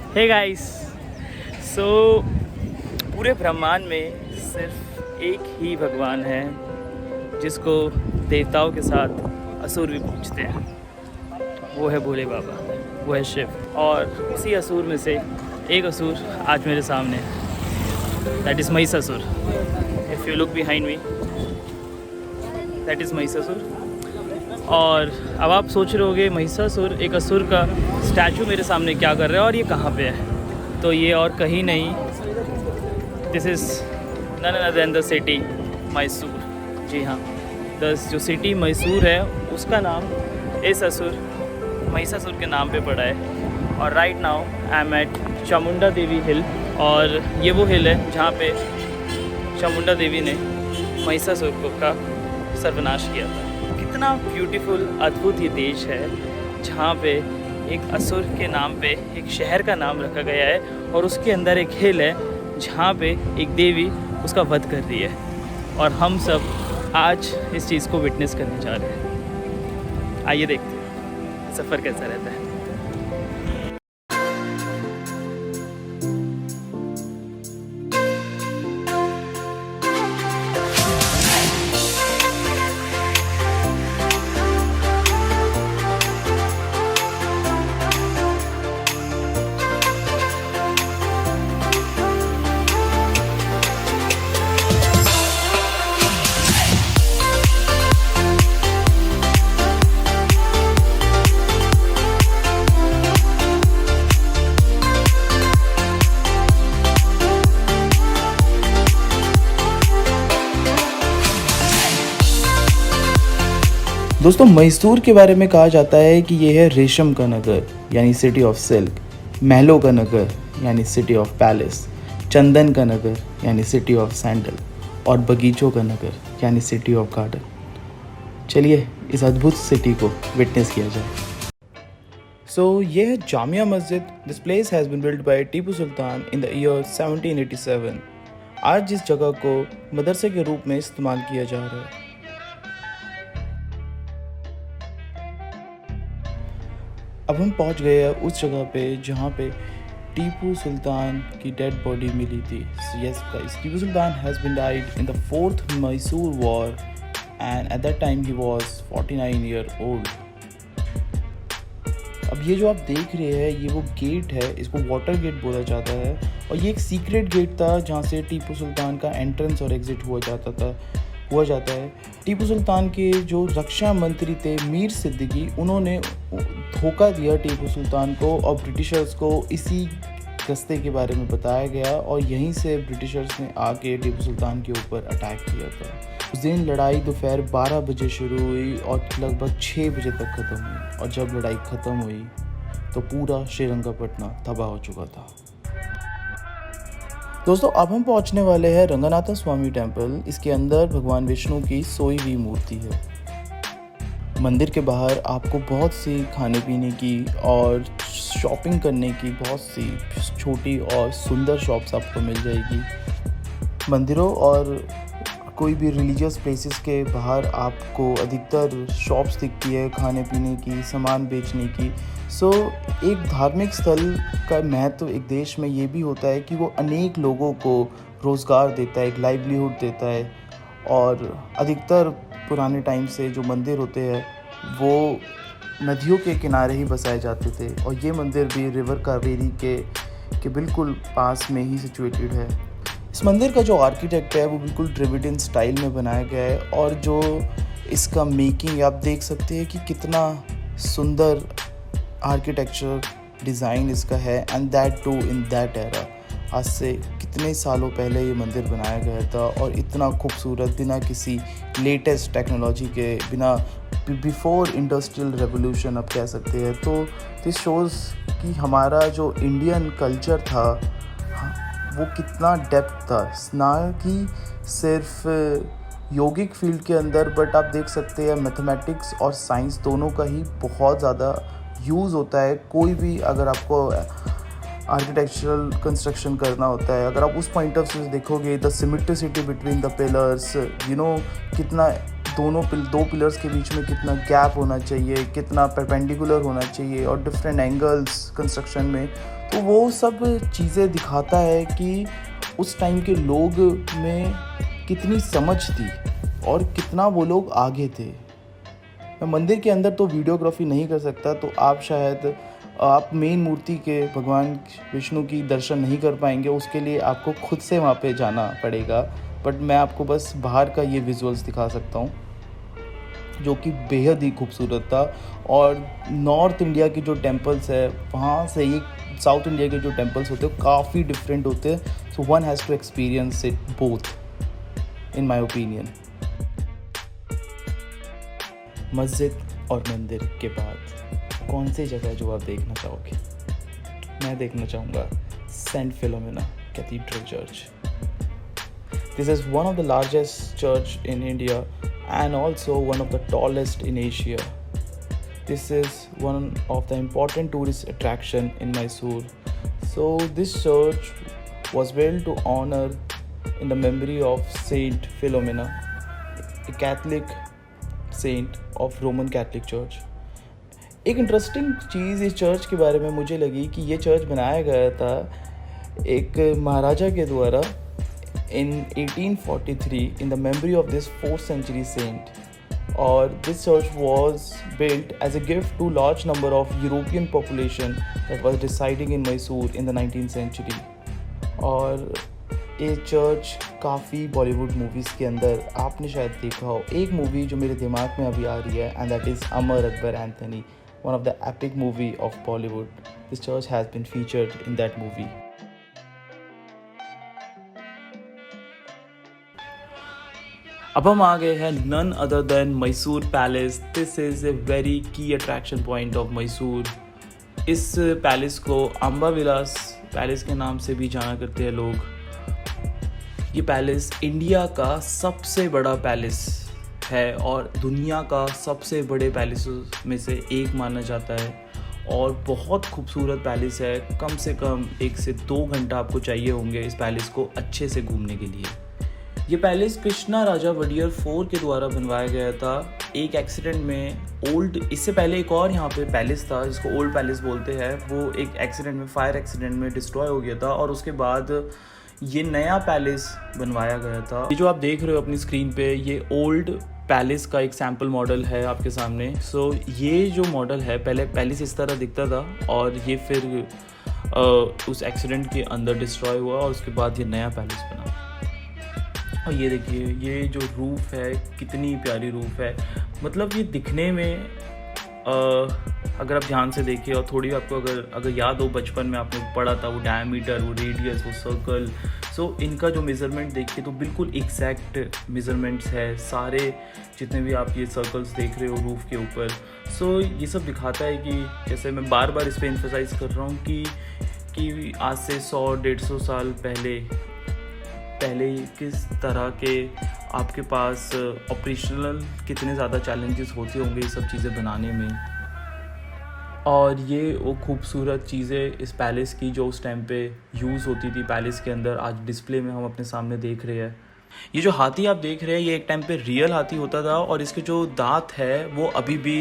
Hey guys, सो पूरे ब्रह्मांड में सिर्फ एक ही भगवान है जिसको देवताओं के साथ असुर भी पूजते हैं। वो है भोले बाबा, वो है शिव। और उसी असुर में से एक असुर आज मेरे सामने है। That is Mahishasur. If you look behind me, that is Mahishasur. और अब आप सोच रहे होगे महिषासुर, एक असुर का स्टैचू मेरे सामने क्या कर रहा है और ये कहाँ पे है। तो ये और कहीं नहीं, this is none other than the city Mysore. जी हाँ, जो सिटी मैसूर है उसका नाम इस असुर महिषासुर के नाम पे पड़ा है। और right now I am at Chamunda Devi hill. और ये वो हिल है जहाँ पे चामुंडा देवी ने महिषासुर का सर्वनाश किया था। कितना ब्यूटीफुल, अद्भुत ये देश है जहाँ पे एक असुर के नाम पे एक शहर का नाम रखा गया है और उसके अंदर एक हिल है जहाँ पे एक देवी उसका वध कर रही है। और हम सब आज इस चीज़ को विटनेस करने जा रहे हैं। आइए देखते हैं सफ़र कैसा रहता है। दोस्तों, मैसूर के बारे में कहा जाता है कि ये है रेशम का नगर यानी सिटी ऑफ सिल्क, महलों का नगर यानी सिटी ऑफ पैलेस, चंदन का नगर यानी सिटी ऑफ सैंडल और बगीचों का नगर यानी सिटी ऑफ गार्डन। चलिए इस अद्भुत सिटी को विटनेस किया जाए। सो ये है Jamia Masjid. This place has been built by Tipu Sultan in the year 1787। आज इस जगह को मदरसे के रूप में इस्तेमाल किया जा रहा है। अब हम पहुंच गए हैं उस जगह पे जहाँ पे टीपू सुल्तान की डेड बॉडी मिली थी। Yes guys, Tipu Sultan has been died in the 4th Mysore war and at that time he was 49 year old. अब ये जो आप देख रहे हैं ये वो गेट है, इसको वाटर गेट बोला जाता है। और ये एक सीक्रेट गेट था जहाँ से टीपू सुल्तान का एंट्रेंस और एग्जिट हुआ जाता है। टीपू सुल्तान के जो रक्षा मंत्री थे मीर सिद्दीकी, उन्होंने धोखा दिया टीपू सुल्तान को और ब्रिटिशर्स को इसी रास्ते के बारे में बताया गया और यहीं से ब्रिटिशर्स ने आके टीपू सुल्तान के ऊपर अटैक किया था। उस दिन लड़ाई दोपहर 12 बजे शुरू हुई और लगभग 6 बजे तक ख़त्म हुई। और जब लड़ाई ख़त्म हुई तो पूरा श्रीरंगपट्टनम तबाह हो चुका था। दोस्तों, अब हम पहुंचने वाले हैं रंगनाथ स्वामी टेम्पल। इसके अंदर भगवान विष्णु की सोई हुई मूर्ति है। मंदिर के बाहर आपको बहुत सी खाने पीने की और शॉपिंग करने की बहुत सी छोटी और सुंदर शॉप्स आपको मिल जाएगी। मंदिरों और कोई भी रिलीजियस प्लेसेस के बाहर आपको अधिकतर शॉप्स दिखती है खाने पीने की, सामान बेचने की। एक धार्मिक स्थल का महत्व एक देश में ये भी होता है कि वो अनेक लोगों को रोज़गार देता है, एक लाइवलीहुड देता है। और अधिकतर पुराने टाइम से जो मंदिर होते हैं वो नदियों के किनारे ही बसाए जाते थे और ये मंदिर भी रिवर कावेरी के बिल्कुल पास में ही सिचुएटेड है। इस मंदिर का जो आर्किटेक्ट है वो बिल्कुल द्रविडियन स्टाइल में बनाया गया है और जो इसका मेकिंग आप देख सकते हैं कि कितना सुंदर आर्किटेक्चर डिज़ाइन इसका है। And that too in that era, आज से कितने सालों पहले ये मंदिर बनाया गया था और इतना खूबसूरत, बिना किसी लेटेस्ट टेक्नोलॉजी के, बिना बिफोर इंडस्ट्रियल रेवोल्यूशन आप कह सकते हैं। तो दिस शोज़ कि हमारा जो इंडियन कल्चर था वो कितना डेप्थ था, ना कि सिर्फ योगिक फील्ड के अंदर, बट आप देख सकते हैं मैथमेटिक्स और साइंस दोनों का ही बहुत ज़्यादा यूज़ होता है। कोई भी अगर आपको आर्किटेक्चरल कंस्ट्रक्शन करना होता है, अगर आप उस पॉइंट ऑफ व्यू से देखोगे, the symmetricity between the pillars, कितना दो पिलर्स के बीच में कितना गैप होना चाहिए, कितना परपेंडिकुलर होना चाहिए और डिफरेंट एंगल्स कंस्ट्रक्शन में, तो वो सब चीज़ें दिखाता है कि उस टाइम के लोग में कितनी समझ थी और कितना वो लोग आगे थे। मैं मंदिर के अंदर तो वीडियोग्राफी नहीं कर सकता, तो आप मेन मूर्ति के भगवान विष्णु की दर्शन नहीं कर पाएंगे, उसके लिए आपको खुद से वहाँ पे जाना पड़ेगा। बट मैं आपको बस बाहर का ये विजुअल्स दिखा सकता हूँ जो कि बेहद ही खूबसूरत था। और नॉर्थ इंडिया के जो टेम्पल्स है वहाँ से ये साउथ इंडिया के जो टेम्पल्स होते हैं काफ़ी डिफरेंट होते हैं। So one has to experience it both in my opinion. मस्जिद और मंदिर के बाद कौन सी जगह है जो आप देखना चाहोगे? मैं देखना चाहूँगा Saint Philomena Cathedral Church. This is one of the largest church in India and also one of the tallest in Asia. This is one of the important tourist attraction in Mysore. So this church was built to honor in the memory of Saint Philomena, a Catholic saint of Roman Catholic Church. एक interesting चीज़ इस church के बारे में मुझे लगी कि ये church बनाया गया था एक महाराजा के द्वारा in 1843 in the memory of this 4th century saint. Or this church was built as a gift to large number of European population that was residing in Mysore in the 19th century. और ये church काफ़ी Bollywood movies के अंदर आपने शायद देखा हो। एक मूवी जो मेरे दिमाग में अभी आ रही है and that is Amar Akbar Anthony, one of the epic movie of Bollywood. This church has been featured in that movie. अब हम आ गए हैं none other than Mysore palace. This is a very की अट्रैक्शन पॉइंट ऑफ मैसूर. इस palace को अम्बा विलास palace के नाम से भी जाना करते हैं लोग. ये पैलेस इंडिया का सबसे बड़ा पैलेस है और दुनिया का सबसे बड़े पैलेसों में से एक माना जाता है और बहुत खूबसूरत पैलेस है. कम से कम 1 से 2 घंटा आपको चाहिए होंगे इस पैलेस को अच्छे से घूमने के लिए. ये पैलेस कृष्णा राजा वडियर 4 के द्वारा बनवाया गया था. एक एक्सीडेंट में इससे पहले एक और यहाँ पे पैलेस था जिसको ओल्ड पैलेस बोलते हैं. वो एक एक्सीडेंट में फायर एक्सीडेंट में डिस्ट्रॉय हो गया था और उसके बाद ये नया पैलेस बनवाया गया था. ये जो आप देख रहे हो अपनी स्क्रीन पे ये ओल्ड पैलेस का एक सैम्पल मॉडल है आपके सामने. सो ये जो मॉडल है पहले पैलेस इस तरह दिखता था और ये फिर उस एक्सीडेंट के अंदर डिस्ट्रॉय हुआ और उसके बाद ये नया पैलेस बना. और ये देखिए ये जो रूफ़ है कितनी प्यारी रूफ़ है. मतलब ये दिखने में अगर आप ध्यान से देखिए और थोड़ी आपको अगर याद हो बचपन में आपने पढ़ा था वो डायमीटर, वो रेडियस, वो सर्कल. सो इनका जो मेज़रमेंट देखिए तो बिल्कुल एग्जैक्ट मेज़रमेंट्स है सारे जितने भी आप ये सर्कल्स देख रहे हो रूफ़ के ऊपर. सो ये सब दिखाता है कि जैसे मैं बार बार इस पर एम्फसाइज़ कर रहा हूँ कि आज से 100-150 साल पहले किस तरह के आपके पास ऑपरेशनल कितने ज़्यादा चैलेंजेस होते होंगे ये सब चीज़ें बनाने में. और ये वो खूबसूरत चीज़ें इस पैलेस की जो उस टाइम पे यूज़ होती थी पैलेस के अंदर आज डिस्प्ले में हम अपने सामने देख रहे हैं. ये जो हाथी आप देख रहे हैं ये एक टाइम पे रियल हाथी होता था और इसके जो दांत है वो अभी भी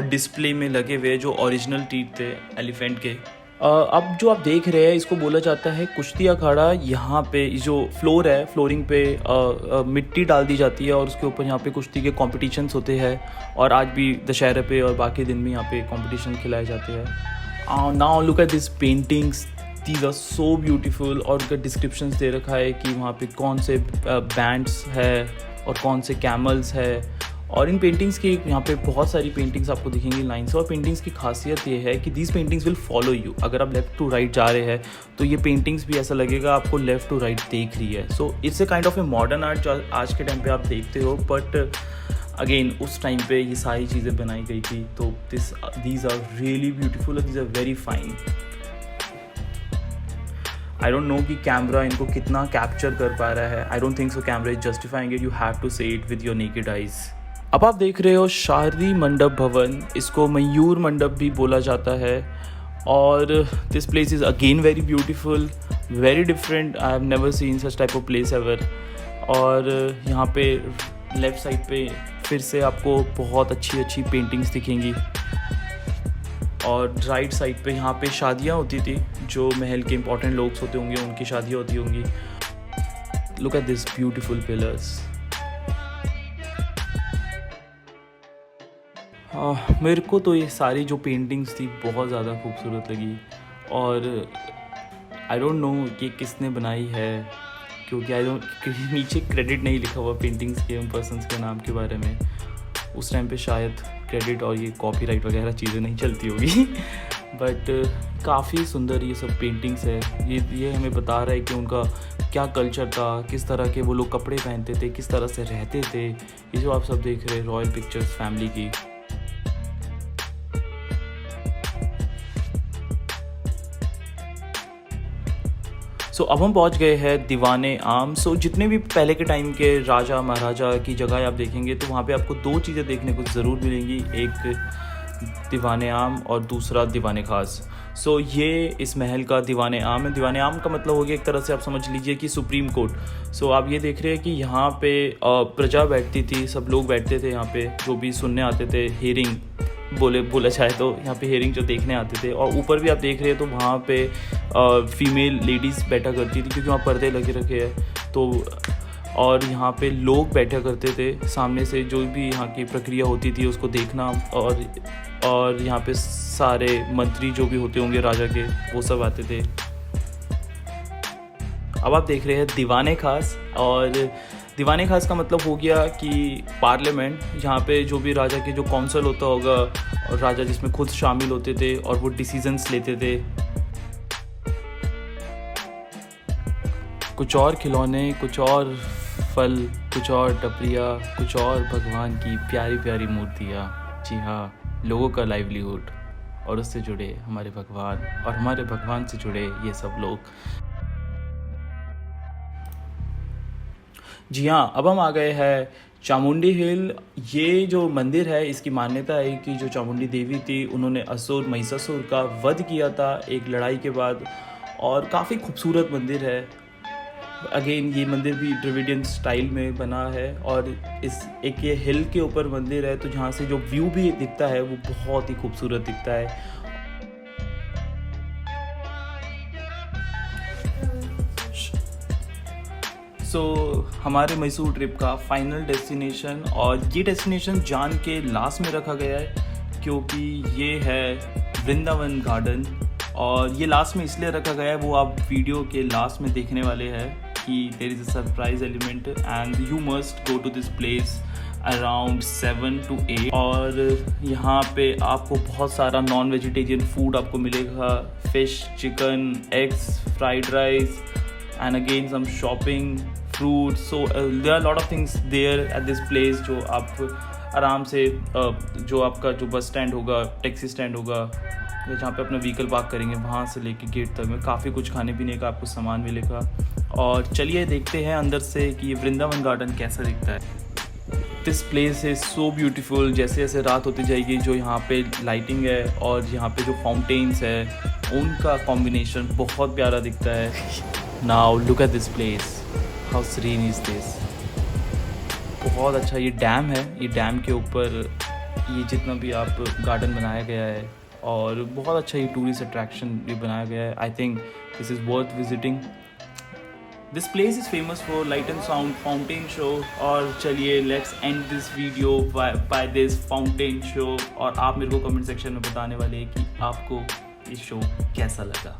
डिस्प्ले में लगे हुए जो ओरिजिनल टीथ थे एलिफेंट के. अब जो आप देख रहे हैं इसको बोला जाता है कुश्ती अखाड़ा. यहाँ पे जो फ्लोर है फ्लोरिंग पे मिट्टी डाल दी जाती है और उसके ऊपर यहाँ पे कुश्ती के कॉम्पिटिशन्स होते हैं और आज भी दशहरे पे और बाकी दिन भी यहाँ पे कंपटीशन खिलाए जाते हैं. Now look at this paintings, these are so beautiful. और उनका डिस्क्रिप्शंस दे रखा है कि वहाँ पे कौन से बैंड्स है और कौन से कैमल्स है. और इन पेंटिंग्स की यहाँ पे बहुत सारी पेंटिंग्स आपको दिखेंगी लाइन से. और पेंटिंग्स की खासियत ये है कि these paintings will follow you. अगर आप लेफ़्ट टू राइट जा रहे हैं तो ये पेंटिंग्स भी ऐसा लगेगा आपको लेफ़्ट टू राइट देख रही है. So it's a kind of a modern art जो आज के टाइम पे आप देखते हो. बट अगेन उस टाइम पे ये सारी चीज़ें बनाई गई थी. तो these are really beautiful, these are very fine. I don't know कि कैमरा इनको कितना कैप्चर कर पा रहा है. I don't think so camera is justifying it. You have to see it with your naked eyes. अब आप देख रहे हो शारदी मंडप भवन. इसको मयूर मंडप भी बोला जाता है. और this place is again very beautiful, very different. I have never seen such type of place ever. और यहाँ पे लेफ़्ट साइड पे फिर से आपको बहुत अच्छी पेंटिंग्स दिखेंगी. और राइट साइड पे यहाँ पे शादियाँ होती थी, जो महल के इम्पोर्टेंट लोग होते होंगे उनकी शादियाँ होती होंगी। Look at this beautiful pillars. मेरे को तो ये सारी जो पेंटिंग्स थी बहुत ज़्यादा खूबसूरत लगी, और आई डोंट नो कि किसने बनाई है, क्योंकि नीचे क्रेडिट नहीं लिखा हुआ पेंटिंग्स के, उन पर्सन्स के नाम के बारे में। उस टाइम पे शायद क्रेडिट और ये कॉपीराइट वगैरह चीज़ें नहीं चलती होगी बट काफ़ी सुंदर ये सब पेंटिंग्स है। ये हमें बता रहा है कि उनका क्या कल्चर था, किस तरह के वो लोग कपड़े पहनते थे, किस तरह से रहते थे। ये जो आप सब देख रहे हैं रॉयल पिक्चर्स फैमिली की। अब हम पहुंच गए हैं दीवाने आम। जितने भी पहले के टाइम के राजा महाराजा की जगह आप देखेंगे तो वहाँ पे आपको दो चीज़ें देखने को ज़रूर मिलेंगी, एक दीवाने आम और दूसरा दीवाने खास। ये इस महल का दीवाने आम है। दीवाने आम का मतलब हो गया एक तरह से आप समझ लीजिए कि सुप्रीम कोर्ट। आप ये देख रहे हैं कि यहाँ पे प्रजा बैठती थी, सब लोग बैठते थे यहाँ पे, जो भी सुनने आते थे, हियरिंग बोला जाए तो यहाँ पे हियरिंग जो देखने आते थे। और ऊपर भी आप देख रहे हैं तो वहाँ पे फीमेल लेडीज़ बैठा करती थी, क्योंकि वहाँ पर्दे लगे रखे हैं तो। और यहाँ पे लोग बैठा करते थे सामने से, जो भी यहाँ की प्रक्रिया होती थी उसको देखना। और यहाँ पे सारे मंत्री जो भी होते होंगे राजा के, वो सब आते थे। अब आप देख रहे हैं दीवाने खास। और दीवाने खास का मतलब हो गया कि पार्लियामेंट, जहाँ पे जो भी राजा के जो काउंसिल होता होगा, और राजा जिसमें खुद शामिल होते थे और वो डिसीजंस लेते थे। कुछ और खिलौने, कुछ और फल, कुछ और टपरियाँ, कुछ और भगवान की प्यारी प्यारी मूर्तियाँ। जी हाँ, लोगों का लाइवलीहुड और उससे जुड़े हमारे भगवान, और हमारे भगवान से जुड़े ये सब लोग। जी हाँ, अब हम आ गए हैं चामुंडी हिल। ये जो मंदिर है, इसकी मान्यता है कि जो चामुंडी देवी थी, उन्होंने असुर महिषासुर का वध किया था एक लड़ाई के बाद। और काफ़ी खूबसूरत मंदिर है। अगेन ये मंदिर भी द्रविडियन स्टाइल में बना है, और एक ये हिल के ऊपर मंदिर है, तो जहाँ से जो व्यू भी दिखता है वो बहुत ही खूबसूरत दिखता है। हमारे मैसूर ट्रिप का फाइनल डेस्टिनेशन, और ये डेस्टिनेशन जान के लास्ट में रखा गया है क्योंकि ये है वृंदावन गार्डन। और ये लास्ट में इसलिए रखा गया है, वो आप वीडियो के लास्ट में देखने वाले हैं कि there is a surprise element and you must go to this place around 7 to 8। और यहाँ पे आपको बहुत सारा नॉन वेजिटेरियन फूड आपको मिलेगा, fish, chicken, eggs, fried rice, and again some shopping, fruits. There are a lot of things there at this place जो आप आराम से जो आपका जो बस स्टैंड होगा, टैक्सी स्टैंड होगा, जहाँ पे अपना व्हीकल पार्क करेंगे, वहाँ से लेके गेट तक में काफ़ी कुछ खाने पीने का आपको सामान मिलेगा। और चलिए देखते हैं अंदर से कि ये वृंदावन गार्डन कैसा दिखता है। This place is so beautiful. जैसे जैसे रात होती जाएगी, जो यहाँ पे लाइटिंग है और यहाँ पे जो फाउंटेन्स है, उनका कॉम्बिनेशन बहुत प्यारा दिखता है। Now look at this place, how serene is this। बहुत अच्छा ये डैम है। ये डैम के ऊपर ये जितना भी आप गार्डन बनाया गया है, और बहुत अच्छा ये टूरिस्ट अट्रैक्शन भी बनाया गया है। I think this is worth visiting. This place is famous for light and sound fountain show. और चलिए let's end this video by this fountain show. और आप मेरे को कमेंट सेक्शन में बताने वाले हैं कि आपको ये शो कैसा लगा।